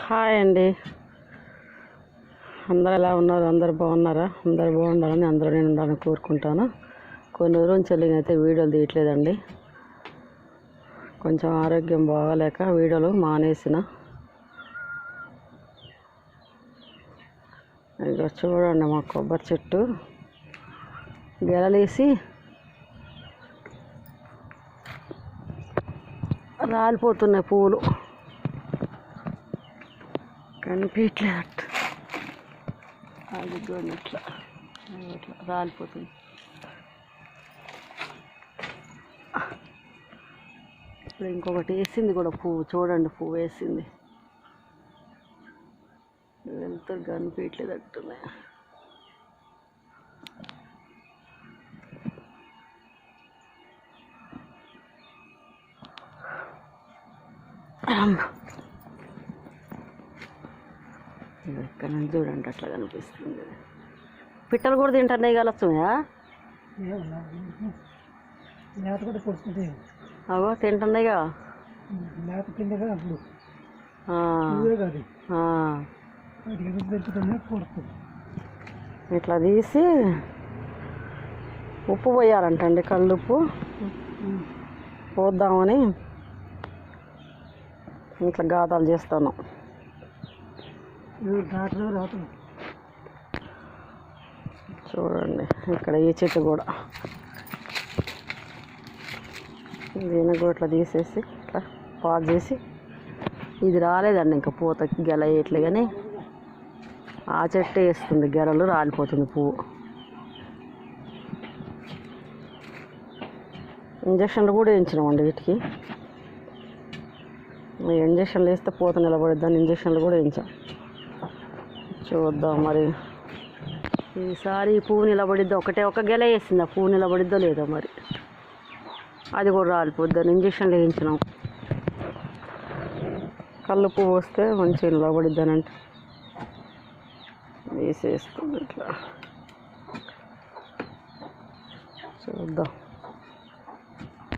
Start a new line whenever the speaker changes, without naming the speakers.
Hi అండి. అందరు ఎలా ఉన్నారు? అందరు బాగున్నారా? అందరు బాగుండాలని అందరూ నేను ఉండాలని కోరుకుంటాను. కొన్ని రోజుల నుంచి అయితే వీడియోలు తీయట్లేదండి. కొంచెం ఆరోగ్యం బాగాలేక వీడియోలు మానేసిన. ఇక చూడండి, మా కొబ్బరి చెట్టు గెలలేసి రాలిపోతున్నాయి పువ్వులు, కనిపించలేదట. అది చూడండి, ఇట్లా ఇట్లా రాలిపోతుంది. ఇప్పుడు ఇంకొకటి వేసింది కూడా పువ్వు, చూడండి పువ్వు వేసింది. వెళ్తారు కనిపించలేదట్టున్నాయి. ఇక్కడ నుంచి చూడండి, అట్లా కనిపిస్తుంది. పిట్టలు కూడా తింటున్నాయి కలొచ్చుయా. అవో తింటున్నాయిగా. ఇట్లా తీసి ఉప్పు పోయాలంటండి, కళ్ళుప్పు పోద్దామని ఇట్లా గాథాలు చేస్తాను. చూడండి, ఇక్కడ ఈ చెట్టు కూడా దీన్ని కూడా ఇట్లా తీసేసి ఇట్లా పాడు చేసి, ఇది రాలేదండి ఇంకా పూతకి గెల వేయట్లే, కానీ ఆ చెట్టు వేస్తుంది గెలలు, రాలిపోతుంది పువ్వు. ఇంజక్షన్లు కూడా వేయించినామండి వీటికి. ఇంజక్షన్లు వేస్తే పూత నిలబడిద్దాన్ని ఇంజక్షన్లు కూడా వేయించాం. చూద్దాం మరి ఈసారి పువ్వు నిలబడిద్దో. ఒక గెల వేసింది, ఆ పువ్వు నిలబడిద్దో లేదో మరి. అది కూడా రాలిపోద్దని ఇంజక్షన్లు వేయించినాం. కళ్ళు పువ్వు వస్తే మంచిగా నిలబడిద్దానంటే వేసేస్తుంది. ఇట్లా చూద్దాం.